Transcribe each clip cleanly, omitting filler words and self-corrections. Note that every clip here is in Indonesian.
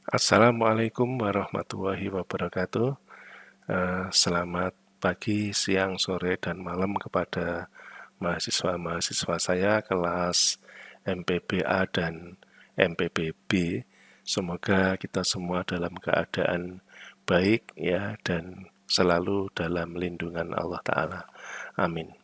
Assalamualaikum warahmatullahi wabarakatuh. Selamat pagi, siang, sore, dan malam kepada mahasiswa-mahasiswa saya kelas MPBA dan MPBB. Semoga kita semua dalam keadaan baik ya dan selalu dalam lindungan Allah Ta'ala. Amin.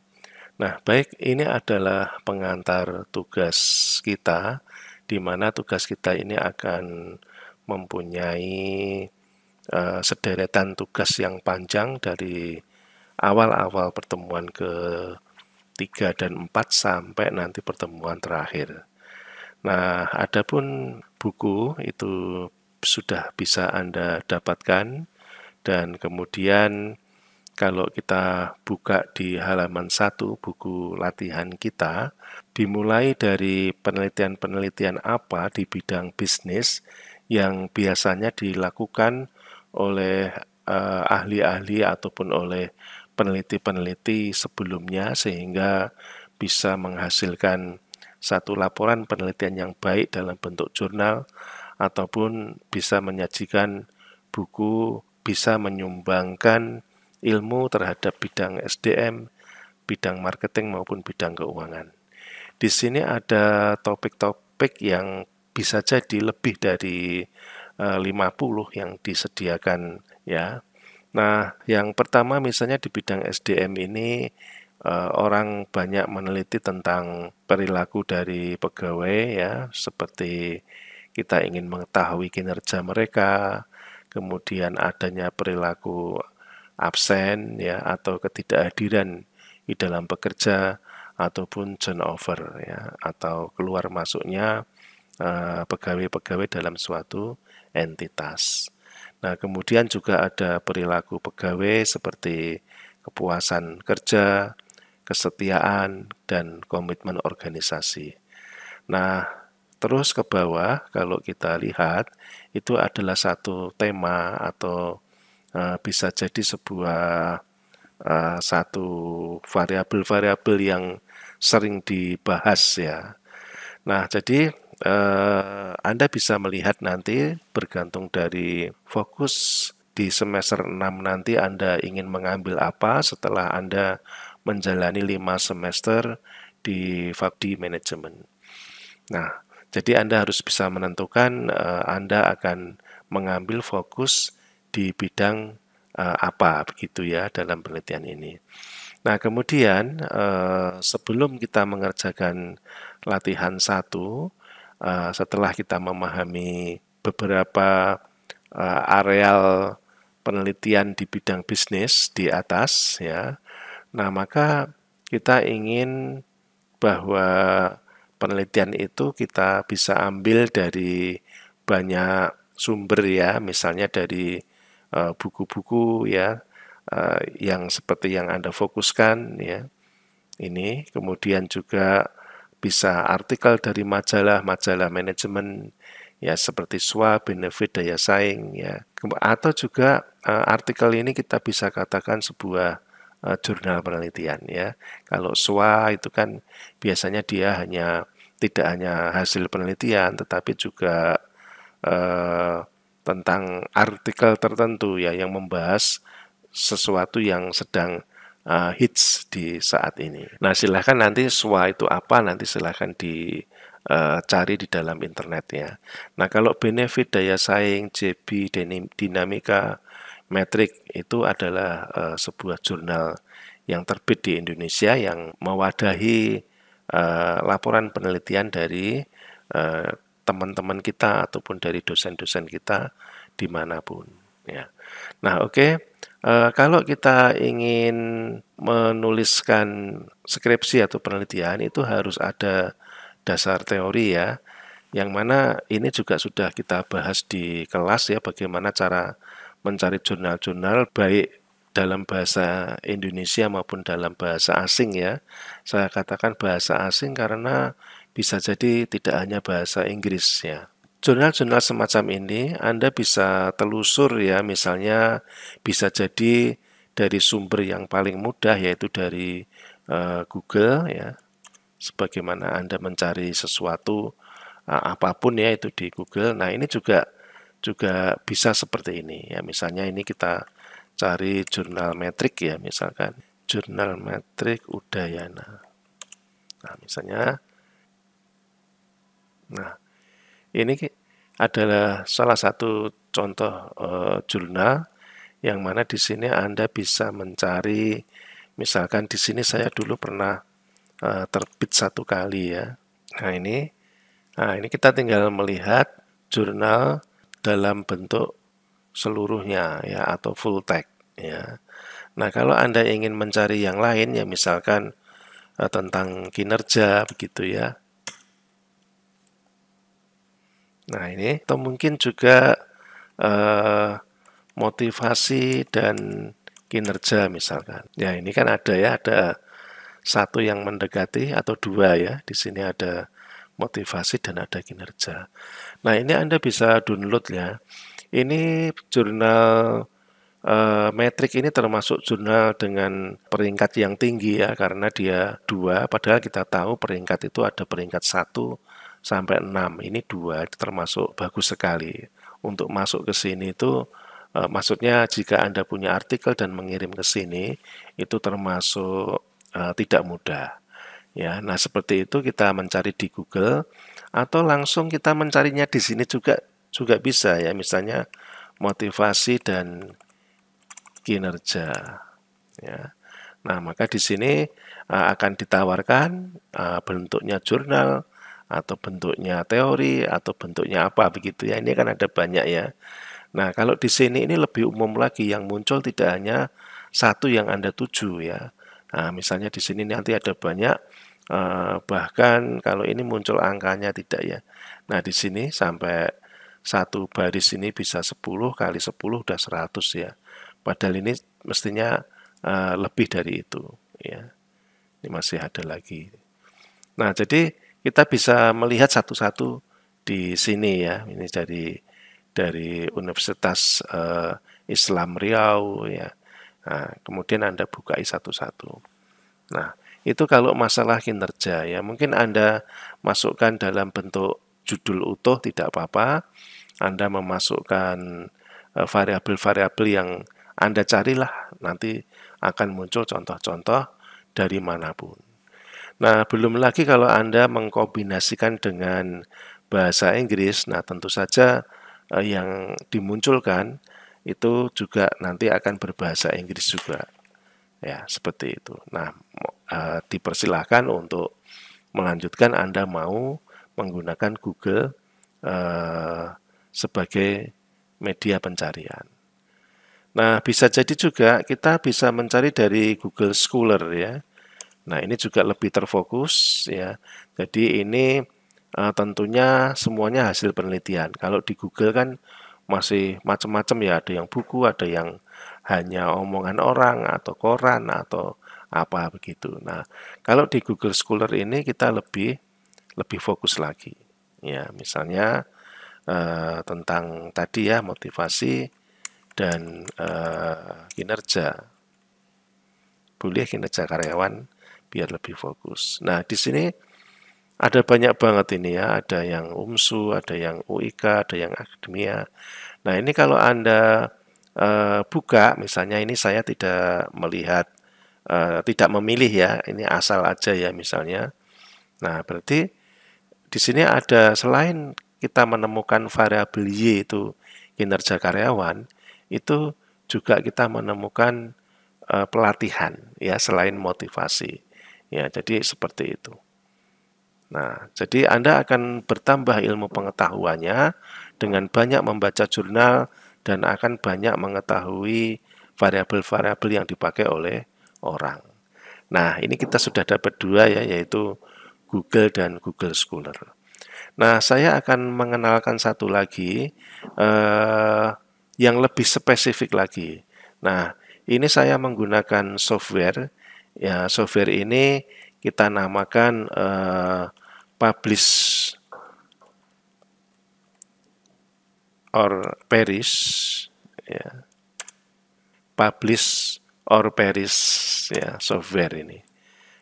Nah, baik, ini adalah pengantar tugas kita, di mana tugas kita ini akan mempunyai sederetan tugas yang panjang dari awal-awal pertemuan ke-3 dan 4 sampai nanti pertemuan terakhir. Nah, adapun buku itu sudah bisa Anda dapatkan dan kemudian kalau kita buka di halaman 1 buku latihan kita, dimulai dari penelitian-penelitian apa di bidang bisnis yang biasanya dilakukan oleh ahli-ahli ataupun oleh peneliti-peneliti sebelumnya sehingga bisa menghasilkan satu laporan penelitian yang baik dalam bentuk jurnal ataupun bisa menyajikan buku, bisa menyumbangkan ilmu terhadap bidang SDM, bidang marketing maupun bidang keuangan. Di sini ada topik-topik yang bisa jadi lebih dari 50 yang disediakan ya. Nah, yang pertama misalnya di bidang SDM ini orang banyak meneliti tentang perilaku dari pegawai ya, seperti kita ingin mengetahui kinerja mereka, kemudian adanya perilaku absen ya atau ketidakhadiran di dalam bekerja ataupun turnover ya atau keluar masuknya pegawai-pegawai dalam suatu entitas. Nah, kemudian juga ada perilaku pegawai seperti kepuasan kerja, kesetiaan, dan komitmen organisasi. Nah, terus ke bawah kalau kita lihat itu adalah satu tema atau bisa jadi sebuah satu variabel-variabel yang sering dibahas ya. Nah, jadi Anda bisa melihat nanti bergantung dari fokus di semester 6 nanti Anda ingin mengambil apa setelah Anda menjalani 5 semester di Fakultas Manajemen. Nah, jadi Anda harus bisa menentukan Anda akan mengambil fokus di bidang apa begitu ya dalam penelitian ini. Nah, kemudian sebelum kita mengerjakan latihan 1, setelah kita memahami beberapa areal penelitian di bidang bisnis di atas ya. Nah, maka kita ingin bahwa penelitian itu kita bisa ambil dari banyak sumber ya, misalnya dari buku-buku ya yang seperti yang Anda fokuskan ya. Ini kemudian juga bisa artikel dari majalah-majalah manajemen ya seperti SWA, Benefit, Daya Saing ya. Atau juga artikel ini kita bisa katakan sebuah jurnal penelitian ya. Kalau SWA itu kan biasanya dia tidak hanya hasil penelitian tetapi juga tentang artikel tertentu ya yang membahas sesuatu yang sedang hits di saat ini. Nah, silahkan nanti SWA itu apa, nanti silahkan dicari di dalam internet ya. Nah, kalau benefit, daya saing, JB, dinamika, metrik itu adalah sebuah jurnal yang terbit di Indonesia yang mewadahi laporan penelitian dari teman-teman kita ataupun dari dosen-dosen kita dimanapun ya. Nah, oke. Kalau kita ingin menuliskan skripsi atau penelitian itu harus ada dasar teori ya, yang mana ini juga sudah kita bahas di kelas ya, bagaimana cara mencari jurnal-jurnal baik dalam bahasa Indonesia maupun dalam bahasa asing ya. Saya katakan bahasa asing karena bisa jadi tidak hanya bahasa Inggris ya. Jurnal-jurnal semacam ini Anda bisa telusur ya, misalnya bisa jadi dari sumber yang paling mudah yaitu dari Google ya. Sebagaimana Anda mencari sesuatu apapun ya itu di Google. Nah, ini juga juga bisa seperti ini ya. Misalnya ini kita cari jurnal metrik ya, misalkan jurnal metrik Udayana. Nah, misalnya, nah ini adalah salah satu contoh jurnal yang mana di sini Anda bisa mencari, misalkan di sini saya dulu pernah terbit 1 kali ya. Nah ini kita tinggal melihat jurnal dalam bentuk seluruhnya ya, atau full text ya. Nah kalau Anda ingin mencari yang lain ya, misalkan tentang kinerja begitu ya. Nah ini atau mungkin juga motivasi dan kinerja misalkan. Ya ini kan ada ya, ada satu yang mendekati atau dua ya. Di sini ada motivasi dan ada kinerja. Nah ini Anda bisa download ya. Ini jurnal metrik ini termasuk jurnal dengan peringkat yang tinggi ya, karena dia 2, padahal kita tahu peringkat itu ada peringkat 1 sampai 6. Ini 2, itu termasuk bagus sekali. Untuk masuk ke sini itu maksudnya jika Anda punya artikel dan mengirim ke sini itu termasuk tidak mudah. Ya, nah seperti itu kita mencari di Google atau langsung kita mencarinya di sini juga bisa ya, misalnya motivasi dan kinerja ya. Nah, maka di sini akan ditawarkan bentuknya jurnal atau bentuknya teori atau bentuknya apa begitu ya. Ini kan ada banyak ya. Nah, kalau di sini ini lebih umum lagi, yang muncul tidak hanya satu yang Anda tuju ya. Nah, misalnya di sini nanti ada banyak, bahkan kalau ini muncul angkanya tidak ya. Nah, di sini sampai satu baris ini bisa 10 kali 10 udah 100 ya. Padahal ini mestinya lebih dari itu ya. Ini masih ada lagi. Nah, jadi kita bisa melihat satu-satu di sini ya. Ini dari Universitas Islam Riau ya. Nah, kemudian Anda bukai satu-satu. Nah, itu kalau masalah kinerja ya. Mungkin Anda masukkan dalam bentuk judul utuh tidak apa-apa. Anda memasukkan variabel-variabel yang Anda carilah, nanti akan muncul contoh-contoh dari manapun. Nah, belum lagi kalau Anda mengkombinasikan dengan bahasa Inggris, nah tentu saja yang dimunculkan itu juga nanti akan berbahasa Inggris juga. Ya, seperti itu. Nah, dipersilahkan untuk melanjutkan Anda mau menggunakan Google sebagai media pencarian. Nah, bisa jadi juga kita bisa mencari dari Google Scholar ya. Nah, ini juga lebih terfokus ya. Jadi ini tentunya semuanya hasil penelitian. Kalau di Google kan masih macam-macam ya, ada yang buku, ada yang hanya omongan orang atau koran atau apa begitu. Nah, kalau di Google Scholar ini kita lebih fokus lagi. Ya, misalnya tentang tadi ya, motivasi dan kinerja. Boleh kinerja karyawan biar lebih fokus. Nah, di sini ada banyak banget ini ya, ada yang UMSU, ada yang UIK, ada yang akademia. Nah, ini kalau Anda buka, misalnya ini saya tidak melihat, tidak memilih ya, ini asal aja ya misalnya. Nah, berarti di sini ada, selain kita menemukan variabel Y itu kinerja karyawan, itu juga kita menemukan pelatihan ya, selain motivasi. Ya, jadi seperti itu. Nah, jadi Anda akan bertambah ilmu pengetahuannya dengan banyak membaca jurnal dan akan banyak mengetahui variabel-variabel yang dipakai oleh orang. Nah, ini kita sudah dapat 2 ya, yaitu Google dan Google Scholar. Nah, saya akan mengenalkan satu lagi yang lebih spesifik lagi. Nah, ini saya menggunakan software. Ya, software ini kita namakan Publish or Perish. Ya. Publish or Perish ya, software ini.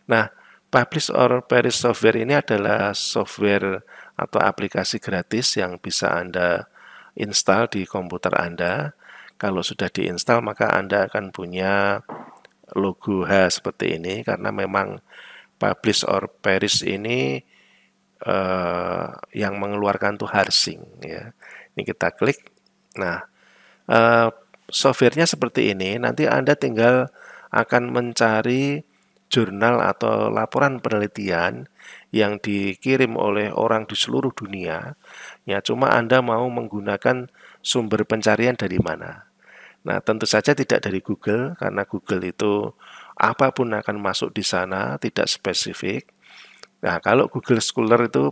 Nah, Publish or Perish software ini adalah software atau aplikasi gratis yang bisa Anda install di komputer Anda. Kalau sudah diinstal, maka Anda akan punya logo H seperti ini, karena memang publish or perish ini yang mengeluarkan tuh Harsing ya. Ini kita klik. Nah, softwarenya seperti ini. Nanti Anda tinggal akan mencari jurnal atau laporan penelitian yang dikirim oleh orang di seluruh dunia. Ya, cuma Anda mau menggunakan sumber pencarian dari mana. Nah, tentu saja tidak dari Google, karena Google itu apapun akan masuk di sana, tidak spesifik. Nah, kalau Google Scholar itu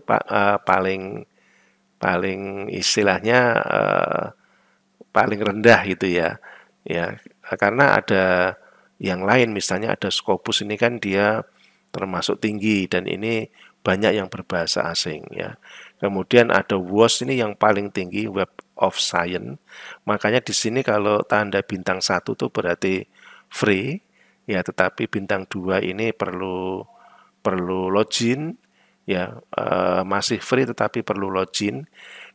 paling istilahnya paling rendah gitu ya. Ya, karena ada yang lain, misalnya ada Scopus, ini kan dia termasuk tinggi dan ini banyak yang berbahasa asing ya. Kemudian ada WOS, ini yang paling tinggi, Web of Science. Makanya di sini kalau tanda bintang 1 tuh berarti free ya, tetapi bintang 2 ini perlu login ya, masih free tetapi perlu login.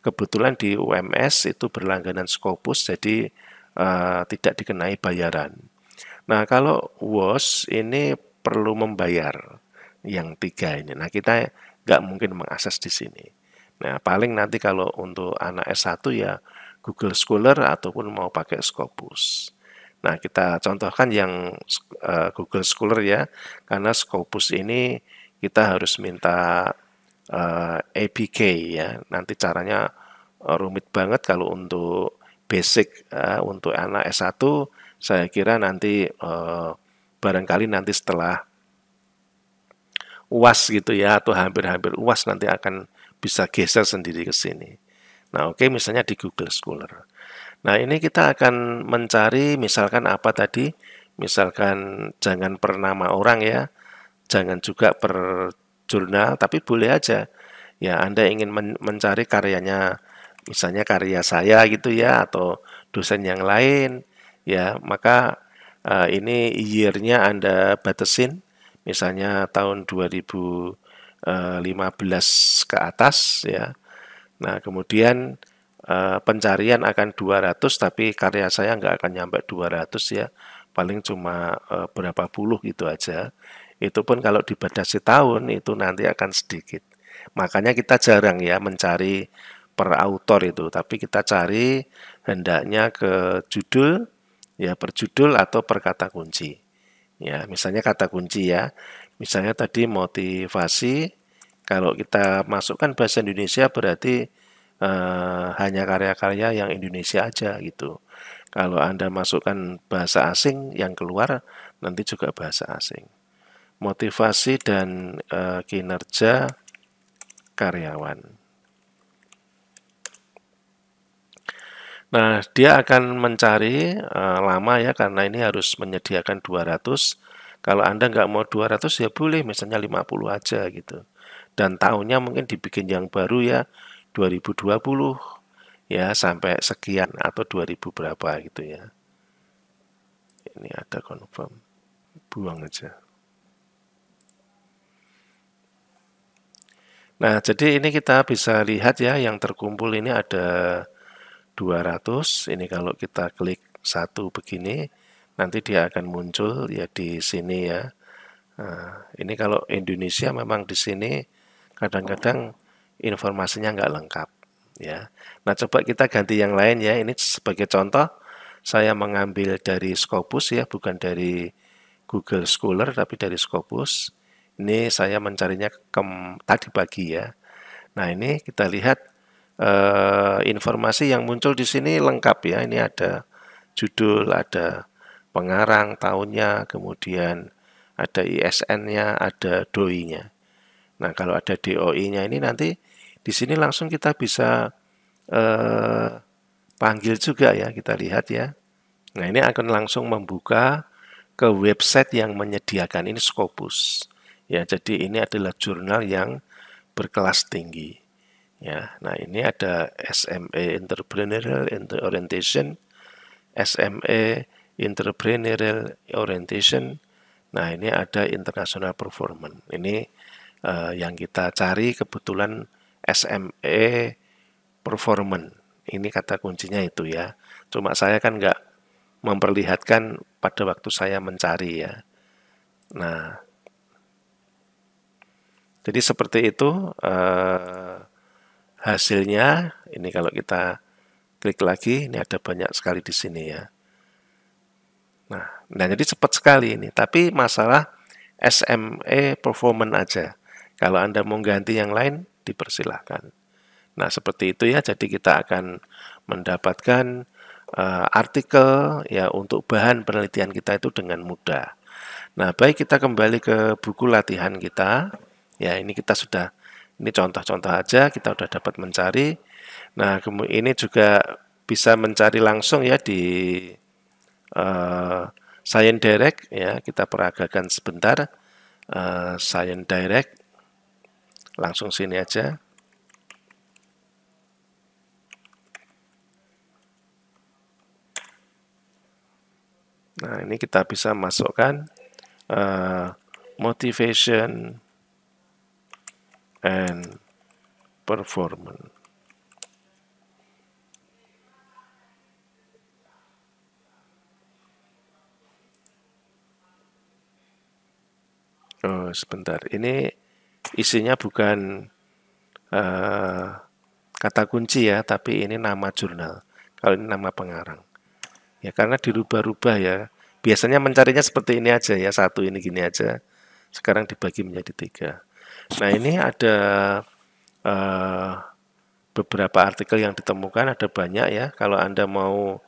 Kebetulan di UMS itu berlangganan Scopus, jadi tidak dikenai bayaran. Nah, kalau WOS ini perlu membayar yang 3 ini. Nah, kita nggak mungkin mengakses di sini. Nah, paling nanti kalau untuk anak S1 ya Google Scholar ataupun mau pakai Scopus. Nah, kita contohkan yang Google Scholar ya, karena Scopus ini kita harus minta APK ya. Nanti caranya rumit banget kalau untuk basic. Untuk anak S1 saya kira nanti barangkali nanti setelah UAS gitu ya, atau hampir-hampir UAS nanti akan bisa geser sendiri ke sini. Nah, oke, misalnya di Google Scholar. Nah, ini kita akan mencari misalkan apa tadi? Misalkan jangan per nama orang ya, jangan juga per jurnal, tapi boleh aja. Ya, Anda ingin mencari karyanya, misalnya karya saya gitu ya, atau dosen yang lain, ya, maka ini year-nya Anda batasin, misalnya tahun 2015 ke atas ya. Nah, kemudian pencarian akan 200, tapi karya saya nggak akan nyampe 200 ya, paling cuma berapa puluh gitu aja. Itu pun kalau dibatasi tahun itu nanti akan sedikit. Makanya kita jarang ya mencari per autor itu, tapi kita cari hendaknya ke judul ya, per judul atau per kata kunci. Ya, misalnya kata kunci ya. Misalnya tadi motivasi, kalau kita masukkan bahasa Indonesia berarti hanya karya-karya yang Indonesia aja gitu. Kalau Anda masukkan bahasa asing, yang keluar nanti juga bahasa asing. Motivasi dan kinerja karyawan. Nah, dia akan mencari lama ya, karena ini harus menyediakan 200. Kalau Anda nggak mau 200 ya boleh, misalnya 50 aja gitu. Dan tahunnya mungkin dibikin yang baru ya, 2020 ya, sampai sekian atau 2000 berapa gitu ya. Ini ada confirm. Buang aja. Nah, jadi ini kita bisa lihat ya, yang terkumpul ini ada 200. Ini kalau kita klik satu begini, nanti dia akan muncul ya di sini ya. Nah, ini kalau Indonesia memang di sini kadang-kadang informasinya nggak lengkap ya. Nah, coba kita ganti yang lain ya. Ini sebagai contoh, saya mengambil dari Scopus ya, bukan dari Google Scholar tapi dari Scopus. Ini saya mencarinya tadi pagi ya. Nah, ini kita lihat informasi yang muncul di sini lengkap ya. Ini ada judul, ada pengarang, tahunnya, kemudian ada ISN-nya, ada DOI-nya. Nah, kalau ada DOI-nya ini nanti di sini langsung kita bisa panggil juga ya, kita lihat ya. Nah, ini akan langsung membuka ke website yang menyediakan ini Scopus. Ya, jadi ini adalah jurnal yang berkelas tinggi. Ya, nah ini ada SME Entrepreneurial Orientation, SME Entrepreneurial Orientation. Nah, ini ada International Performance. Ini yang kita cari kebetulan SME Performance. Ini kata kuncinya itu ya. Cuma saya kan nggak memperlihatkan pada waktu saya mencari ya. Nah, jadi seperti itu hasilnya. Ini kalau kita klik lagi, ini ada banyak sekali di sini ya. Nah jadi cepat sekali ini. Tapi masalah SME performance aja. Kalau Anda mau ganti yang lain, dipersilahkan. Nah, seperti itu ya. Jadi kita akan mendapatkan artikel ya untuk bahan penelitian kita itu dengan mudah. Nah, baik kita kembali ke buku latihan kita. Ya, ini kita sudah, ini contoh-contoh aja, kita sudah dapat mencari. Nah, ini juga bisa mencari langsung ya di Science Direct ya. Kita peragakan sebentar. Science Direct, langsung sini aja. Nah, ini kita bisa masukkan motivation and performance. Oh, sebentar. Ini isinya bukan kata kunci ya, tapi ini nama jurnal. Kalau ini nama pengarang. Ya, karena dirubah-rubah ya. Biasanya mencarinya seperti ini aja ya, satu ini gini aja. Sekarang dibagi menjadi 3. Nah, ini ada beberapa artikel yang ditemukan, ada banyak ya. Kalau Anda mau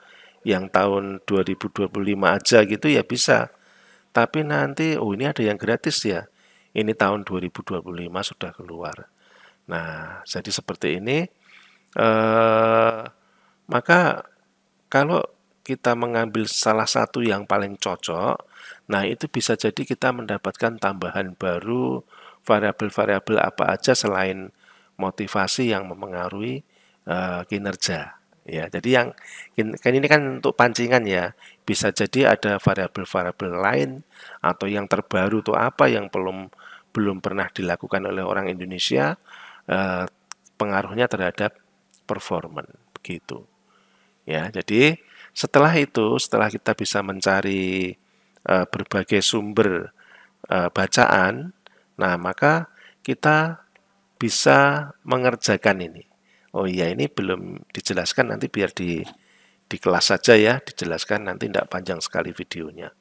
yang tahun 2025 aja gitu ya bisa. Tapi nanti, oh ini ada yang gratis ya. Ini tahun 2025 sudah keluar. Nah, jadi seperti ini. Maka kalau kita mengambil salah satu yang paling cocok, nah itu bisa jadi kita mendapatkan tambahan baru, variabel-variabel apa aja selain motivasi yang mempengaruhi kinerja. Ya, jadi yang kan ini kan untuk pancingan ya, bisa jadi ada variabel-variabel lain atau yang terbaru itu apa yang belum pernah dilakukan oleh orang Indonesia, pengaruhnya terhadap performance begitu. Ya, jadi setelah itu, setelah kita bisa mencari berbagai sumber bacaan, nah maka kita bisa mengerjakan ini. Oh iya, ini belum dijelaskan, nanti biar di kelas saja ya, dijelaskan, nanti tidak panjang sekali videonya.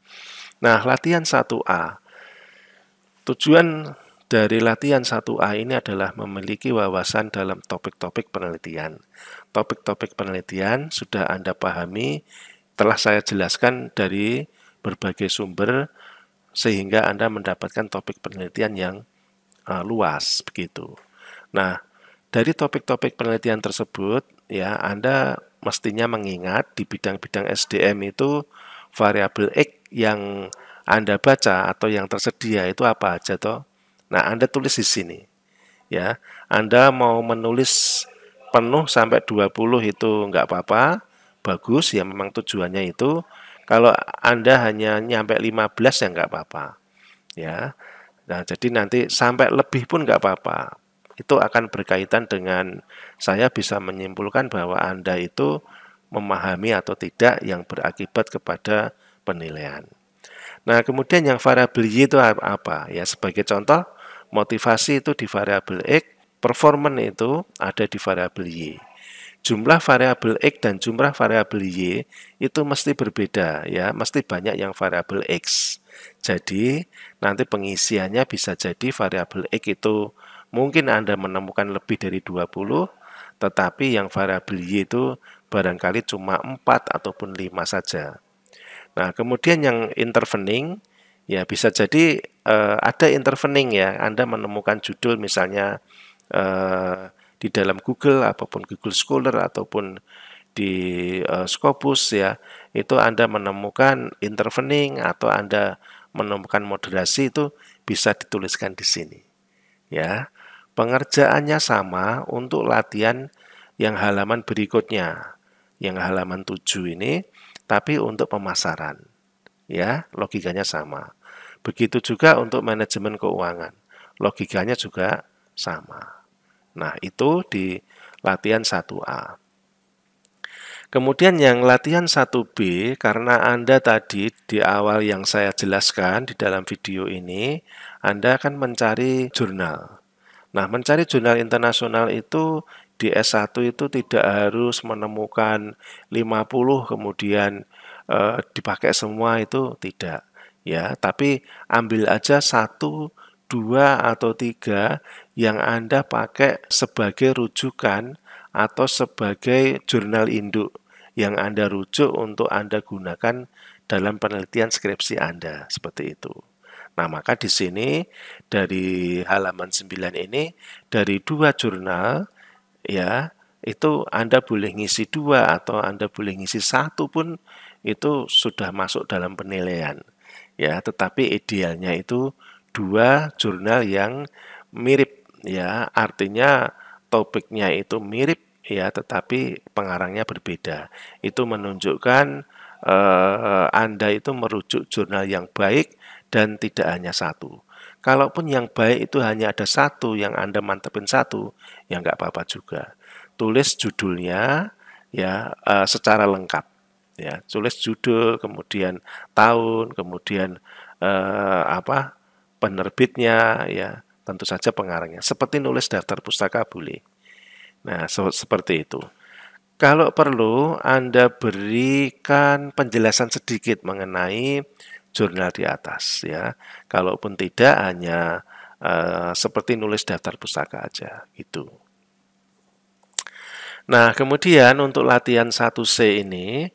Nah, latihan 1A. Tujuan dari latihan 1A ini adalah memiliki wawasan dalam topik-topik penelitian. Topik-topik penelitian sudah Anda pahami, telah saya jelaskan dari berbagai sumber, sehingga Anda mendapatkan topik penelitian yang luas begitu. Nah, dari topik-topik penelitian tersebut ya Anda mestinya mengingat di bidang-bidang SDM itu variabel X yang Anda baca atau yang tersedia itu apa aja toh. Nah, Anda tulis di sini. Ya, Anda mau menulis penuh sampai 20 itu enggak apa-apa, bagus ya memang tujuannya itu. Kalau Anda hanya nyampe 15 ya enggak apa-apa. Ya. Nah, jadi nanti sampai lebih pun enggak apa-apa. Itu akan berkaitan dengan saya bisa menyimpulkan bahwa Anda itu memahami atau tidak yang berakibat kepada penilaian. Nah, kemudian yang variabel Y itu apa? Ya, sebagai contoh, motivasi itu di variabel X, performance itu ada di variabel Y. Jumlah variabel X dan jumlah variabel Y itu mesti berbeda ya, mesti banyak yang variabel X. Jadi, nanti pengisiannya bisa jadi variabel X itu mungkin Anda menemukan lebih dari 20, tetapi yang variabel Y itu barangkali cuma 4 ataupun 5 saja. Nah, kemudian yang intervening, ya bisa jadi ada intervening ya. Anda menemukan judul misalnya di dalam Google, apapun Google Scholar ataupun di Scopus ya, itu Anda menemukan intervening atau Anda menemukan moderasi itu bisa dituliskan di sini. Ya, pengerjaannya sama untuk latihan yang halaman berikutnya, yang halaman 7 ini. Tapi untuk pemasaran, ya logikanya sama. Begitu juga untuk manajemen keuangan, logikanya juga sama. Nah, itu di latihan 1A. Kemudian yang latihan 1B, karena Anda tadi di awal yang saya jelaskan di dalam video ini, Anda akan mencari jurnal. Nah, mencari jurnal internasional itu di S1 itu tidak harus menemukan 50 kemudian dipakai semua, itu tidak. Ya, tapi ambil aja 1, 2 atau 3 yang Anda pakai sebagai rujukan atau sebagai jurnal induk yang Anda rujuk untuk Anda gunakan dalam penelitian skripsi Anda, seperti itu. Nah, maka di sini dari halaman 9 ini, dari 2 jurnal, ya, itu Anda boleh ngisi 2 atau Anda boleh ngisi 1 pun itu sudah masuk dalam penilaian. Ya, tetapi idealnya itu 2 jurnal yang mirip, ya, artinya topiknya itu mirip, ya, tetapi pengarangnya berbeda. Itu menunjukkan Anda itu merujuk jurnal yang baik dan tidak hanya satu. Kalaupun yang baik itu hanya ada satu, yang Anda mantepin satu, ya nggak apa-apa juga. Tulis judulnya, ya, secara lengkap. Ya, tulis judul, kemudian tahun, kemudian penerbitnya, ya, tentu saja pengarangnya. Seperti nulis daftar pustaka boleh. Nah, seperti itu. Kalau perlu, Anda berikan penjelasan sedikit mengenai jurnal di atas, ya. Kalaupun tidak, hanya seperti nulis daftar pustaka aja, gitu. Nah, kemudian untuk latihan 1C ini,